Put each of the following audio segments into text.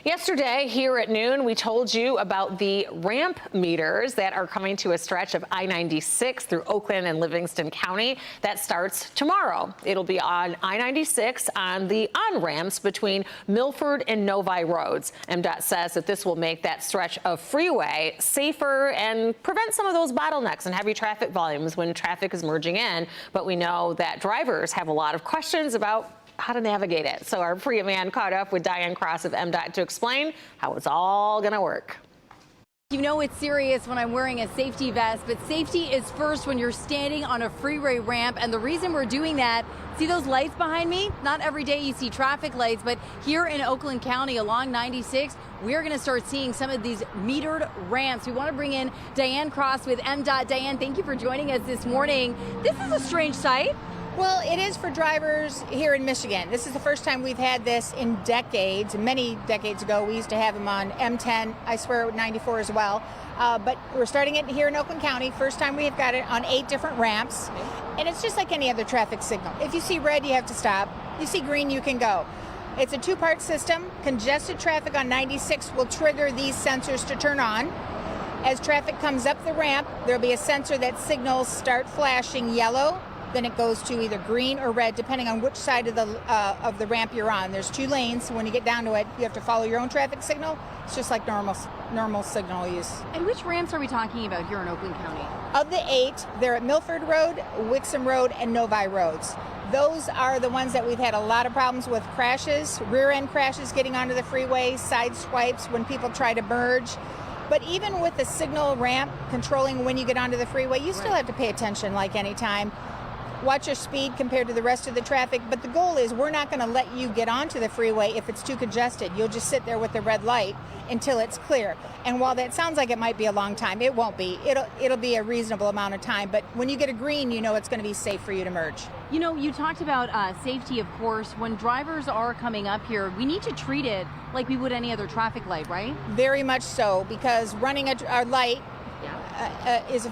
Yesterday here at noon, we told you about the ramp meters that are coming to a stretch of I-96 through Oakland and Livingston County. That starts tomorrow. It'll be on I-96 on the on-ramps between Milford and Novi roads. MDOT says that this will make that stretch of freeway safer and prevent some of those bottlenecks and heavy traffic volumes when traffic is merging in. But we know that drivers have a lot of questions about how to navigate it. So our Priya man caught up with Diane Cross of MDOT to explain how it's all going to work. You know it's serious when I'm wearing a safety vest, but safety is first when you're standing on a freeway ramp. And the reason we're doing that, see those lights behind me? Not every day you see traffic lights, but here in Oakland County along 96, we're going to start seeing some of these metered ramps. We want to bring in Diane Cross with MDOT. Diane, thank you for joining us this morning. This is a strange sight. Well, it is for drivers here in Michigan. This is the first time we've had this in decades. Many decades ago, we used to have them on M10, I swear 94 as well. But we're starting it here in Oakland County. First time we've got it on 8 different ramps. And it's just like any other traffic signal. If you see red, you have to stop. You see green, you can go. It's a 2-part system. Congested traffic on 96 will trigger these sensors to turn on. As traffic comes up the ramp, there'll be a sensor that signals start flashing yellow. Then it goes to either green or red, depending on which side of the ramp you're on. There's 2 lanes, so when you get down to it, you have to follow your own traffic signal. It's just like normal signal use. And which ramps are we talking about here in Oakland County? Of the 8, they're at Milford Road, Wixom Road, and Novi Roads. Those are the ones that we've had a lot of problems with crashes, rear-end crashes getting onto the freeway, side swipes when people try to merge. But even with the signal ramp controlling when you get onto the freeway, you still have to pay attention like any time. Watch your speed compared to the rest of the traffic, but the goal is we're not going to let you get onto the freeway if it's too congested. You'll just sit there with the red light until it's clear. And while that sounds like it might be a long time, it won't be. It'll be a reasonable amount of time, but when you get a green, you know it's going to be safe for you to merge. You know, you talked about safety, of course. When drivers are coming up here, we need to treat it like we would any other traffic light, right? Very much so, because running a light is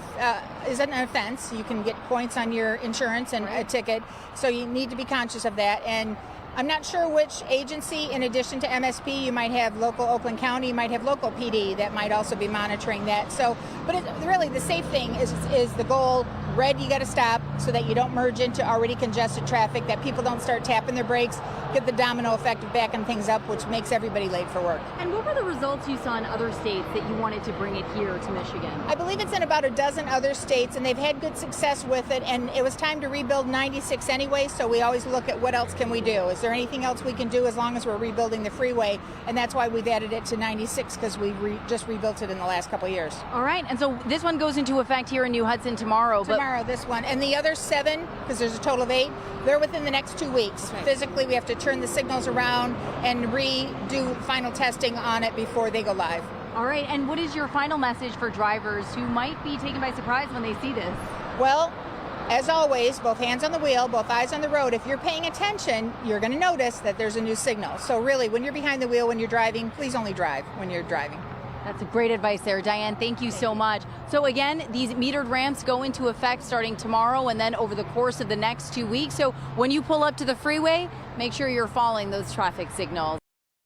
an offense. You can get points on your insurance and a ticket, so you need to be conscious of that. And I'm not sure which agency, in addition to MSP, you might have local Oakland County, you might have local PD that might also be monitoring that. So, but really the safe thing is the goal. Red, you got to stop so that you don't merge into already congested traffic, that people don't start tapping their brakes, get the domino effect of backing things up, which makes everybody late for work. And what were the results you saw in other states that you wanted to bring it here to Michigan? I believe it's in about a dozen other states, and they've had good success with it, and it was time to rebuild 96 anyway, so we always look at what else can we do. Is there anything else we can do as long as we're rebuilding the freeway? And that's why we've added it to 96, because we just rebuilt it in the last couple of years. All right, and so this one goes into effect here in New Hudson tomorrow. Tomorrow, this one. And the other 7, because there's a total of 8, they're within the next 2 weeks. Okay. Physically, we have to turn the signals around and redo final testing on it before they go live. All right, and what is your final message for drivers who might be taken by surprise when they see this? Well, as always, both hands on the wheel, both eyes on the road. If you're paying attention, you're going to notice that there's a new signal. So really, when you're behind the wheel, when you're driving, please only drive when you're driving. That's great advice there, Diane. Thank you so much. So again, these metered ramps go into effect starting tomorrow and then over the course of the next 2 weeks. So when you pull up to the freeway, make sure you're following those traffic signals.